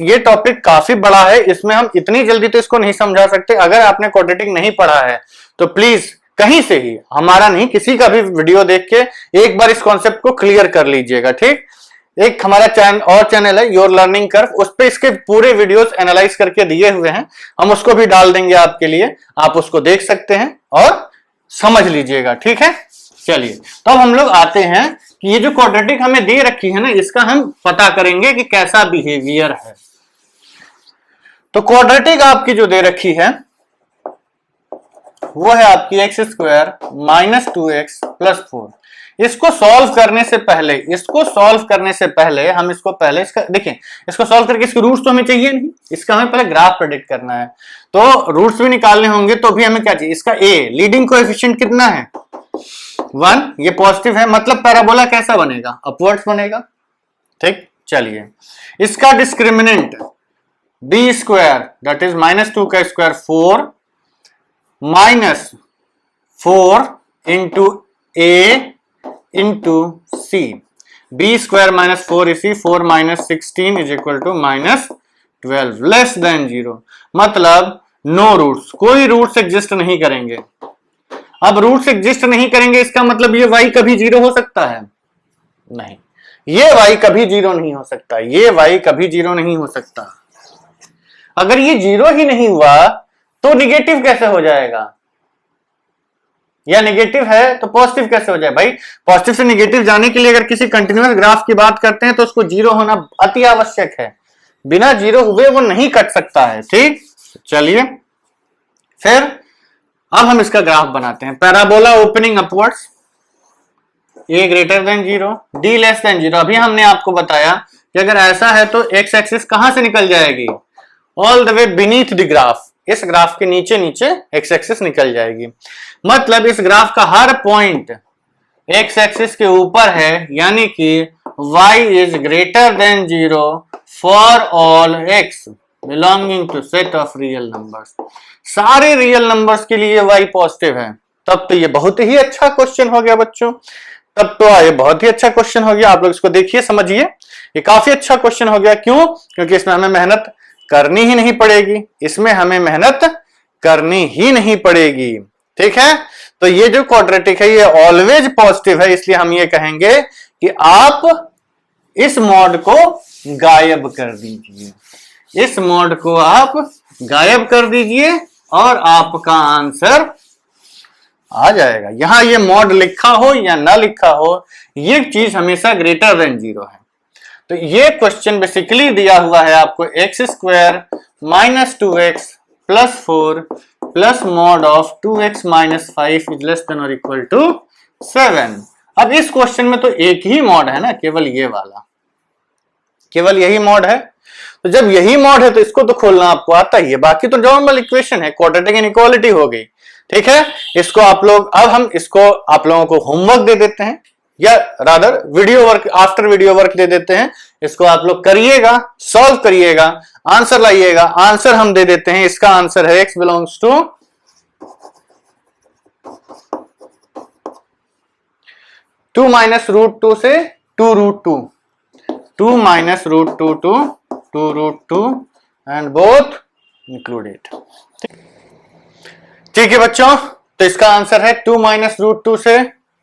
ये टॉपिक काफी बड़ा है, इसमें हम इतनी जल्दी तो इसको नहीं समझा सकते। अगर आपने क्वाड्रेटिक नहीं पढ़ा है तो प्लीज कहीं से ही, हमारा नहीं किसी का भी वीडियो देख के एक बार इस कॉन्सेप्ट को क्लियर कर लीजिएगा। ठीक, एक हमारा चैनल है योर लर्निंग कर्व, उस पे इसके पूरे वीडियोस एनालाइज करके दिए हुए हैं, हम उसको भी डाल देंगे आपके लिए, आप उसको देख सकते हैं और समझ लीजिएगा। ठीक है, चलिए तो अब हम लोग आते हैं कि ये जो क्वाड्रेटिक हमें दे रखी है ना, इसका हम पता करेंगे कि कैसा बिहेवियर है। तो क्वाड्रेटिक आपकी जो दे रखी है वो है आपकी x square minus 2x plus 4। इसको सॉल्व करने से पहले हम इसको पहले देखिए, इसको सॉल्व करके इसके रूट्स तो हमें चाहिए नहीं, इसका हमें पहले ग्राफ प्रेडिक्ट करना है, तो रूट्स भी निकालने होंगे। तो भी हमें क्या चाहिए, इसका a लीडिंग कोएफिशिएंट कितना है 1, ये पॉजिटिव है, मतलब पैराबोला कैसा बनेगा, अपवर्ड्स बनेगा। ठीक, चलिए इसका discriminant b square that is minus 2 का square 4 minus 4 into a into c, b square minus 4 इसी 4 minus 16 is equal to minus 12 less than 0, मतलब नो रूट्स, कोई रूट्स एग्जिस्ट नहीं करेंगे। अब रूट्स एग्जिस्ट नहीं करेंगे इसका मतलब ये y कभी 0 हो सकता है? नहीं, ये y कभी 0 नहीं हो सकता, ये y कभी 0 नहीं हो सकता। अगर ये 0 ही नहीं हुआ तो निगेटिव कैसे हो जाएगा, या निगेटिव है तो पॉजिटिव कैसे हो जाए? भाई पॉजिटिव से निगेटिव जाने के लिए अगर किसी कंटिन्यूअस ग्राफ की बात करते हैं तो उसको 0 होना अति आवश्यक है, बिना 0 हुए वो नहीं कट सकता है। ठीक, चलिए फिर अब हम इसका ग्राफ बनाते हैं। Parabola opening upwards, a greater than 0, d less than 0। अभी हमने आपको बताया कि अगर ऐसा है तो x एक्सिस कहां से निकल जाएगी, all the way beneath the graph, इस ग्राफ के नीचे नीचे x एक्सिस निकल जाएगी, मतलब इस ग्राफ का हर पॉइंट x एक्सिस के ऊपर है, यानी कि y is greater than 0 for all x belonging to set of real numbers. सारे रियल नंबर्स के लिए y पॉजिटिव है। तब तो ये बहुत ही अच्छा क्वेश्चन हो गया बच्चों, तब तो ये बहुत ही अच्छा क्वेश्चन हो गया। आप लोग इसको देखिए, समझिए, ये काफी अच्छा क्वेश्चन हो गया। क्यों? क्योंकि इसमें हमें मेहनत करनी ही नहीं पड़ेगी, इसमें हमें मेहनत करनी ही नहीं पड़ेगी। ठीक है, तो ये जो क्वाड्रेटिक है ये ऑलवेज पॉजिटिव है, इसलिए हम ये कहेंगे कि आप इस मॉड को गायब कर दीजिए, इस मॉड को आप गायब कर दीजिए और आपका आंसर आ जाएगा। यहां ये मॉड लिखा हो या ना लिखा हो, ये चीज हमेशा ग्रेटर देन 0 है। तो ये क्वेश्चन बेसिकली दिया हुआ है आपको x square minus 2x plus 4 plus mod of 2x minus 5 is less than और इक्वल टू 7। अब इस क्वेश्चन में तो एक ही मॉड है ना, केवल ये वाला, केवल यही मॉड है। तो जब यही मॉड है तो इसको तो खोलना आपको आता ही है, बाकी तो नॉर्मल इक्वेशन है, क्वाड्रेटिक इनइक्वालिटी हो गई। ठीक है, इसको आप लोग, अब हम इसको आप लोगों को होमवर्क दे देते हैं, या rather video work, after video work दे देते हैं। इसको आप लोग करिएगा, सॉल्व करिएगा, आंसर लाइएगा। आंसर हम दे देते हैं, इसका आंसर है x belongs to 2 minus root 2 से 2 root 2, 2 minus root 2 to 2 root 2 and both included. ठीक है बच्चों, तो इसका आंसर है 2 माइनस रूट 2 से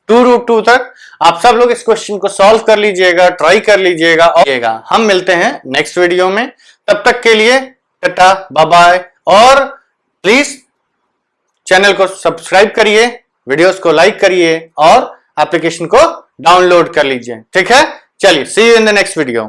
2 रूट 2 तक। आप सब लोग इस क्वेश्चन को सॉल्व कर लीजिएगा, ट्राई कर लीजिएगा और हम मिलते हैं नेक्स्ट वीडियो में। तब तक के लिए टाटा बाय बाय, और प्लीज चैनल को सब्सक्राइब करिए, वीडियोस को लाइक करिए और एप्लीकेशन को डाउनलोड कर लीजिए। ठीक है, चलिए see you in the next video.